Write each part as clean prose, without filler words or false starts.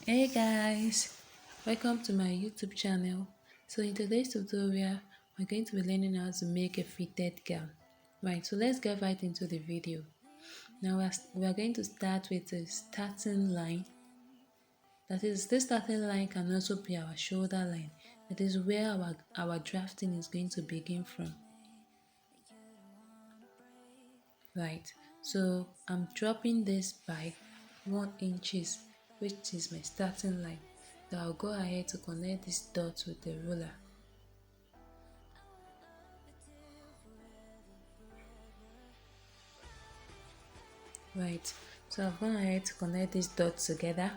Hey guys, welcome to my YouTube channel. So in today's tutorial, we're going to be learning how to make a fitted gown. Right, so let's get right into the video. Now we're going to start with the starting line. That is, this starting line can also be our shoulder line. That is where our drafting is going to begin from. Right, so I'm dropping this by 1 inches, which is my starting line. So I'll go ahead to connect these dots with the ruler. Right, so I've gone ahead to connect these dots together.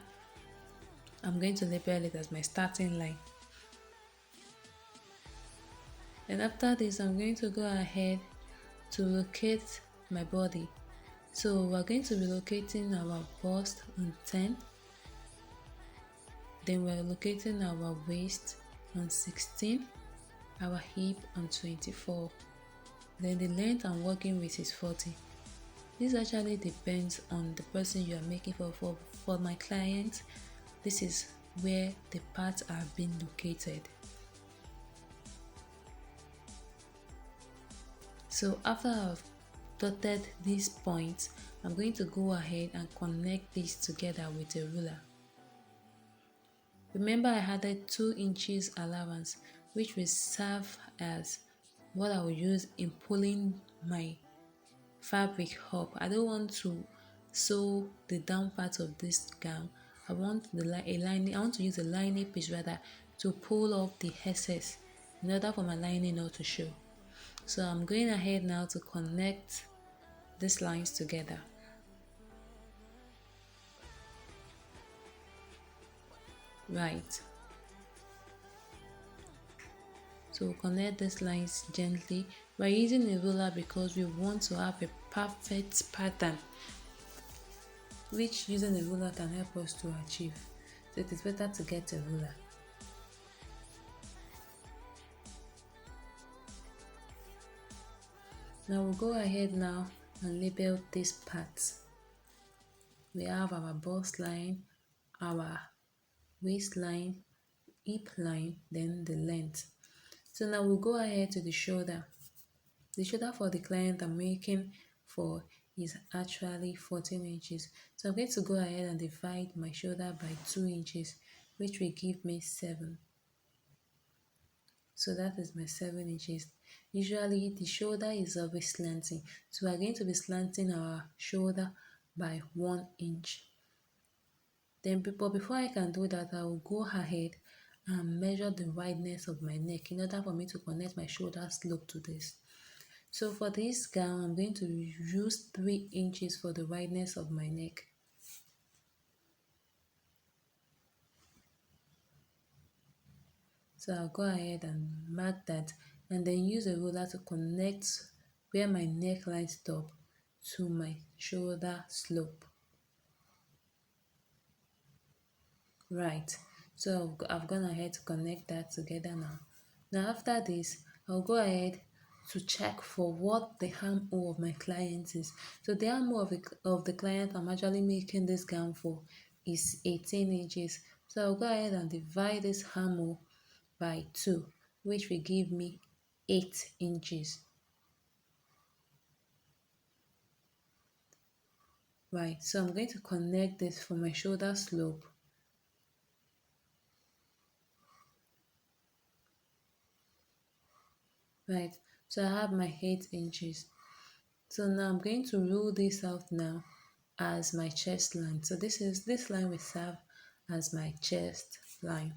I'm going to label it as my starting line. And after this, I'm going to go ahead to locate my body. So we're going to be locating our bust on 10, then we're locating our waist on 16, our hip on 24, then the length I'm working with is 40. This actually depends on the person you are making for. For my clients, this is where the parts are being located. So after I've dotted these points, I'm going to go ahead and connect these together with a ruler. Remember, I added 2 inches allowance, which will serve as what I will use in pulling my fabric up. I don't want to sew the down part of this gown. I want a lining. I want to use a lining piece rather to pull up the excess in order for my lining not to show. So I'm going ahead now to connect these lines together. Right. So we'll connect these lines gently. We're using a ruler because we want to have a perfect pattern, which using a ruler can help us to achieve. So it is better to get a ruler. Now we'll go ahead now and label these parts. We have our bust line, our waistline, hip line, then the length. So now we'll go ahead to the shoulder. The shoulder for the client I'm making for is actually 14 inches. So I'm going to go ahead and divide my shoulder by 2 inches, which will give me 7. So that is my 7 inches. Usually the shoulder is always slanting. So we're going to be slanting our shoulder by 1 inch. Then but before I can do that, I will go ahead and measure the wideness of my neck in order for me to connect my shoulder slope to this. So for this gown, I'm going to use 3 inches for the wideness of my neck. So I'll go ahead and mark that and then use a ruler to connect where my neckline stop to my shoulder slope. Right, so I've gone ahead to connect that together now. Now after this, I'll go ahead to check for what the armhole of my client is. So the armhole of the client I'm actually making this gown for is 18 inches. So I'll go ahead and divide this armhole by 2, which will give me 8 inches. Right, so I'm going to connect this for my shoulder slope. Right, so I have my 8 inches. So now I'm going to rule this out now as my chest line. So this line will serve as my chest line.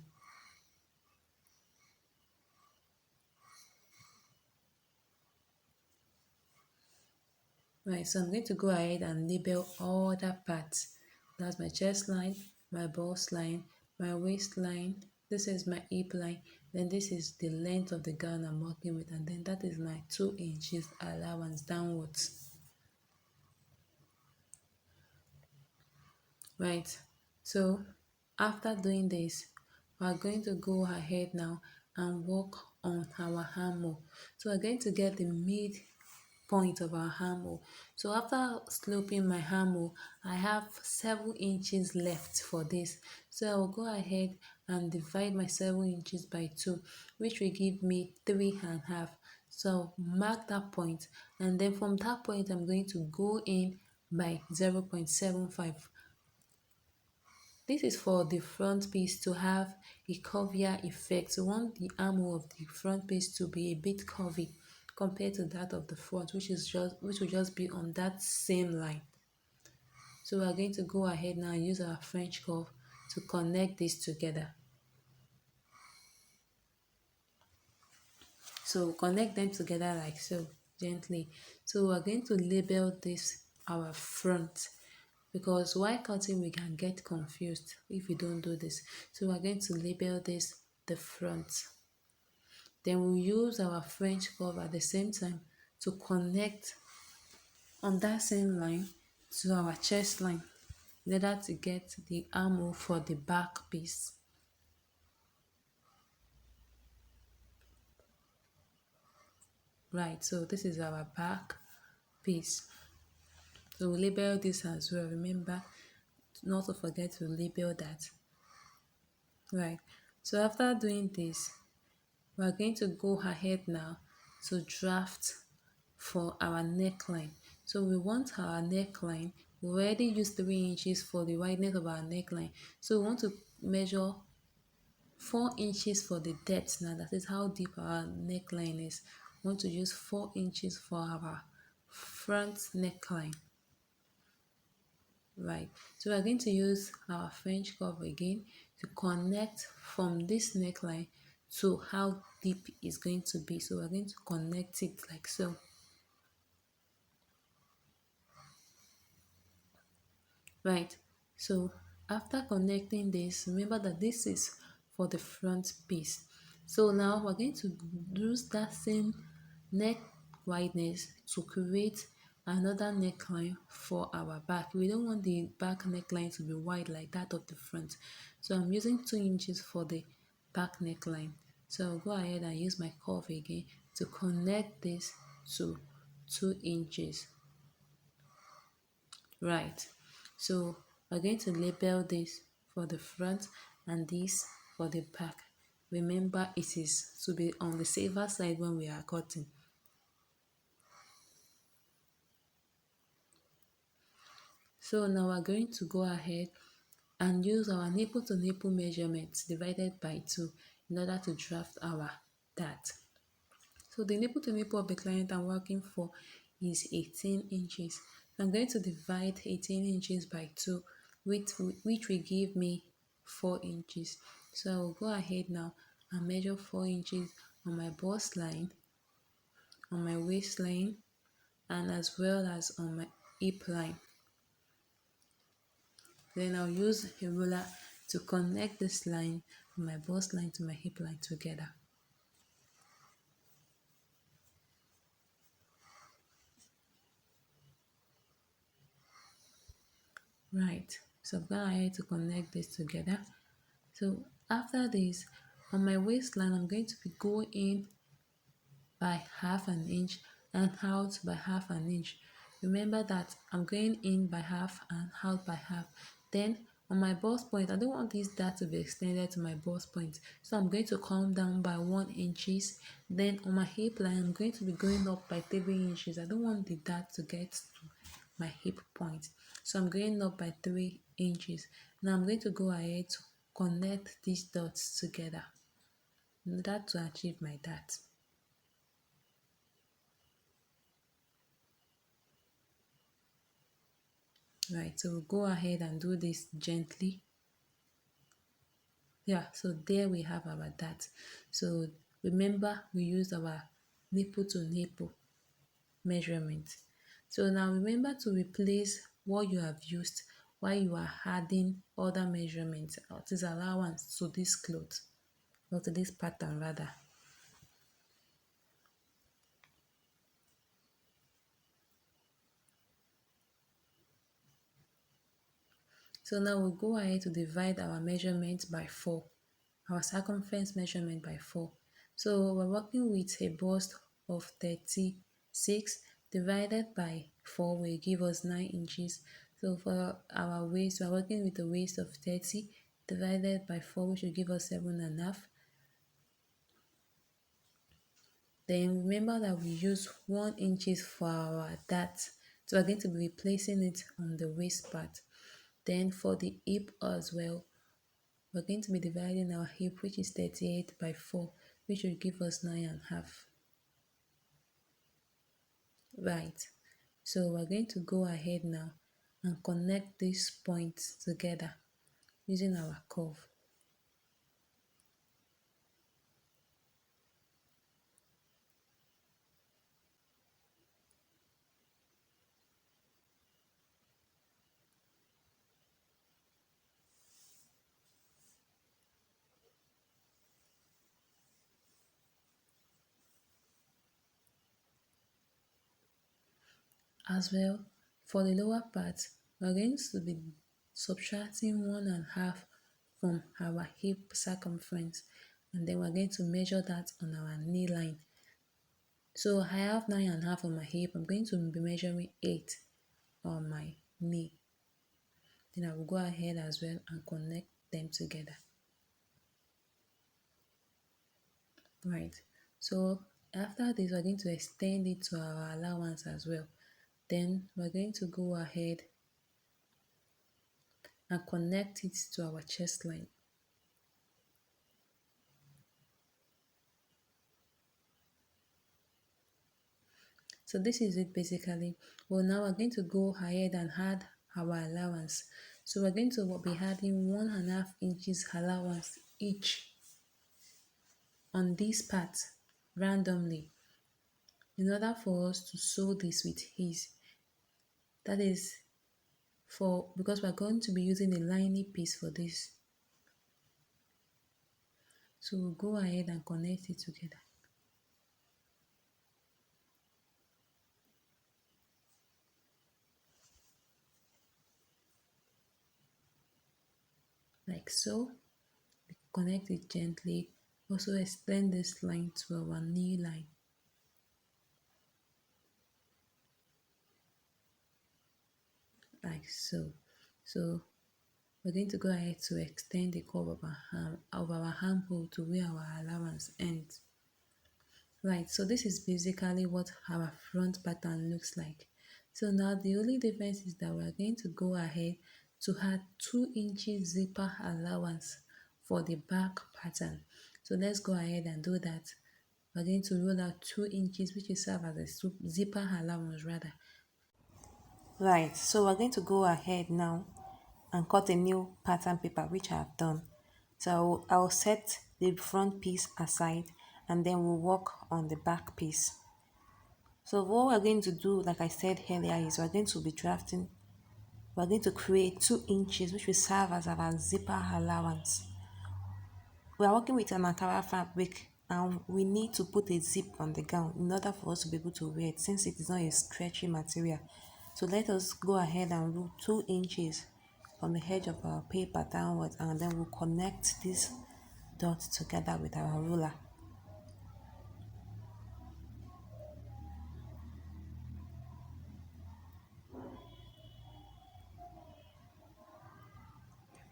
Right, so I'm going to go ahead and label all that parts. That's my chest line, my bust line, my waistline, this is my hip line, then this is the length of the gown I'm working with, and then that is my 2 inches allowance downwards. Right, so after doing this, we're going to go ahead now and work on our armhole. So we're going to get the mid point of our armhole. So after sloping my armhole, I have 7 inches left for this. So I will go ahead and divide my 7 inches by 2, which will give me 3.5. So mark that point, and then from that point I'm going to go in by 0.75. This is for the front piece to have a curvier effect. We want the armhole of the front piece to be a bit curvy compared to that of the front, which will just be on that same line. So we are going to go ahead now and use our French curve to connect this together. So connect them together like so, gently. So we are going to label this our front, because while cutting we can get confused if we don't do this. So we are going to label this the front. Then we'll use our French curve at the same time to connect on that same line to our chest line in order to get the armhole for the back piece. Right, so this is our back piece. So we'll label this as well. Remember not to forget to label that. Right, so after doing this, we're going to go ahead now to draft for our neckline. So we want our neckline, we already used 3 inches for the wideness of our neckline. So we want to measure 4 inches for the depth. Now that is how deep our neckline is. We want to use 4 inches for our front neckline. Right, so we're going to use our French curve again to connect from this neckline to how deep it's going to be. So we're going to connect it like so. Right, so after connecting this, remember that this is for the front piece. So now we're going to use that same neck wideness to create another neckline for our back. We don't want the back neckline to be wide like that of the front. So I'm using 2 inches for the back neckline. So I'll go ahead and use my curve again to connect this to 2 inches. Right, so we're going to label this for the front and this for the back. Remember, it is to be on the safer side when we are cutting. So now we're going to go ahead and use our nipple to nipple measurements divided by 2 in order to draft our dart. So the nipple to nipple of the client I'm working for is 18 inches. So I'm going to divide 18 inches by 2, which will give me 4 inches. So I will go ahead now and measure 4 inches on my bust line, on my waistline, and as well as on my hip line. Then I'll use a ruler to connect this line from my bust line to my hip line together. Right, so I'm going ahead to connect this together. So after this, on my waistline, I'm going to be going in by half an inch and out by half an inch. Remember that I'm going in by half and out by half. Then on my bust point, I don't want this dart to be extended to my bust point, so I'm going to come down by 1 inches. Then on my hip line, I'm going to be going up by 3 inches. I don't want the dart to get to my hip point, so I'm going up by 3 inches. Now I'm going to go ahead to connect these dots together in order to achieve my dart. Right, so we'll go ahead and do this gently. Yeah, so there we have our dart. So remember, we used our nipple to nipple measurement. So now remember to replace what you have used while you are adding other measurements or this allowance to this cloth or to this pattern rather. So now we'll go ahead to divide our measurement by 4, our circumference measurement by 4. So we're working with a bust of 36, divided by 4 will give us 9 inches. So for our waist, we are working with a waist of 30 divided by 4, which will give us 7.5. Then remember that we use 1 inches for our dart. So we're going to be replacing it on the waist part. Then for the hip as well, we're going to be dividing our hip, which is 38 by 4, which will give us 9.5. Right. So we're going to go ahead now and connect these points together using our curve. As well, for the lower part, we're going to be subtracting 1.5 from our hip circumference, and then we're going to measure that on our knee line. So I have 9.5 on my hip. I'm going to be measuring 8 on my knee. Then I will go ahead as well and connect them together. Right. So after this, we're going to extend it to our allowance as well. Then we're going to go ahead and connect it to our chest line. So this is it basically. Well, now we're going to go ahead and add our allowance. So we're going to be adding 1.5 inches allowance each on this part randomly in order for us to sew this with ease. That is for because we're going to be using a lining piece for this. So we'll go ahead and connect it together. Like so. Connect it gently. Also extend this line to our knee line. Like so. So we're going to go ahead to extend the curve of our armhole to where our allowance ends. Right, so this is basically what our front pattern looks like. So now the only difference is that we're going to go ahead to add 2 inches zipper allowance for the back pattern. So let's go ahead and do that. We're going to roll out 2 inches, which is serve as a zipper allowance rather. Right, so we're going to go ahead now and cut a new pattern paper, which I have done. So I'll set the front piece aside and then we'll work on the back piece. So what we're going to do, like I said earlier, is we're going to create 2 inches, which will serve as our zipper allowance. We are working with an Ankara fabric and we need to put a zip on the gown in order for us to be able to wear it since it is not a stretchy material. So let us go ahead and rule 2 inches from the edge of our paper downwards and then we'll connect this dot together with our ruler.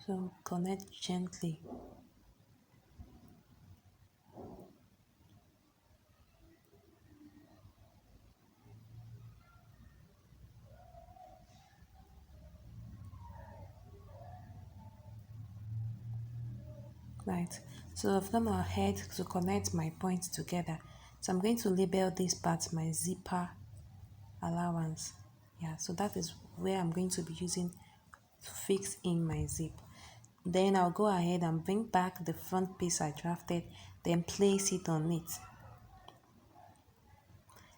So connect gently. Right, so I've gone ahead to connect my points together. So I'm going to label this part my zipper allowance. Yeah, so that is where I'm going to be using to fix in my zip. Then I'll go ahead and bring back the front piece I drafted, then place it on it.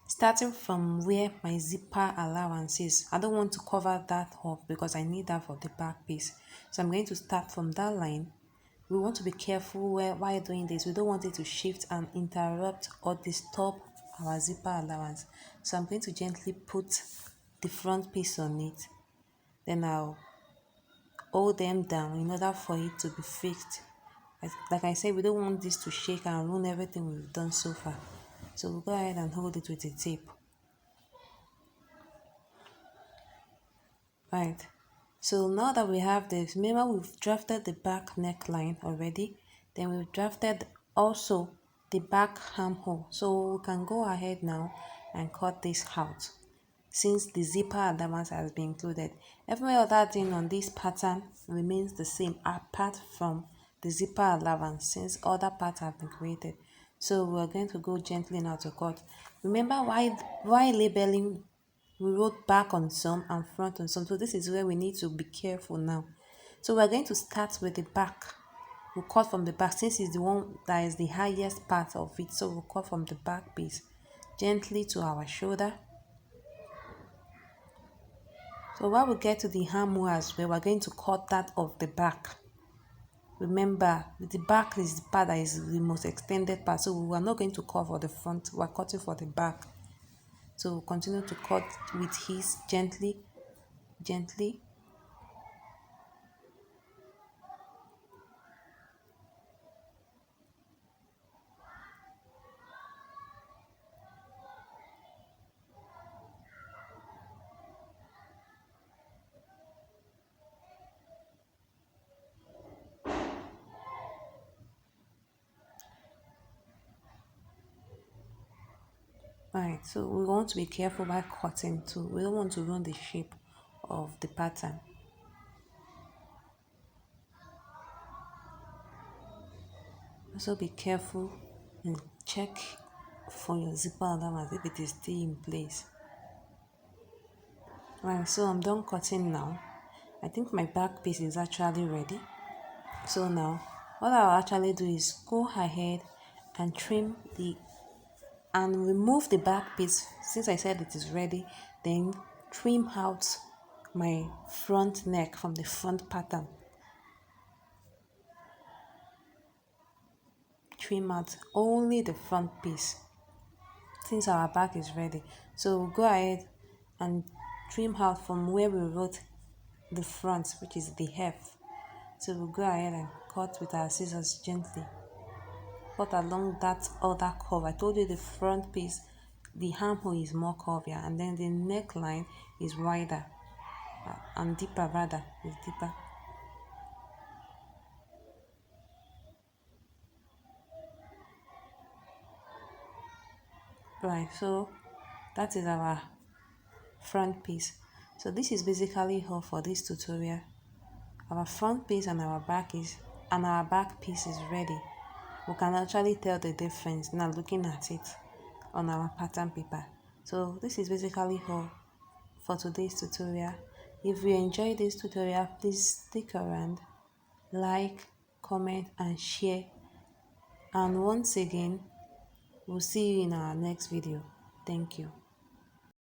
Starting from where my zipper allowance is, I don't want to cover that up because I need that for the back piece. So I'm going to start from that line. We want to be careful while doing this. We don't want it to shift and interrupt or disturb our zipper allowance. So I'm going to gently put the front piece on it. Then I'll hold them down in order for it to be fixed. Like I said, we don't want this to shake and ruin everything we've done so far. So we'll go ahead and hold it with a tape. Right. So now that we have this, remember we've drafted the back neckline already. Then we've drafted also the back armhole. So we can go ahead now and cut this out. Since the zipper allowance has been included, every other thing on this pattern remains the same apart from the zipper allowance since other parts have been created. So we're going to go gently now to cut. Remember why labeling we wrote back on some and front on some, so this is where we need to be careful now. So we're going to start with the back. We'll cut from the back since it's the one that is the highest part of it. So we'll cut from the back piece gently to our shoulder. So while we get to the armhole as well, we're going to cut that off the back. Remember, the back is the part that is the most extended part, so we are not going to cut for the front, we're cutting for the back. So we'll continue to cut with ease, gently. Right, so we want to be careful while cutting too. We don't want to ruin the shape of the pattern. Also be careful and check for your zipper allowance if it is still in place. Right, so I'm done cutting now. I think my back piece is actually ready. So now what I'll actually do is go ahead and trim and remove the back piece since I said it is ready, then trim out my front neck from the front pattern. Trim out only the front piece since our back is ready. So we'll go ahead and trim out from where we wrote the front, which is the F. So we'll go ahead and cut with our scissors gently. Cut along that other curve. I told you the front piece, the armhole is more curvier, and then the neckline is wider and deeper rather, is deeper. Right, so that is our front piece. So this is basically all for this tutorial. Our front piece and our back piece is ready. We can actually tell the difference now looking at it on our pattern paper. So this is basically all for today's tutorial. If you enjoyed this tutorial, please stick around, like, comment and share. And once again, we'll see you in our next video. Thank you.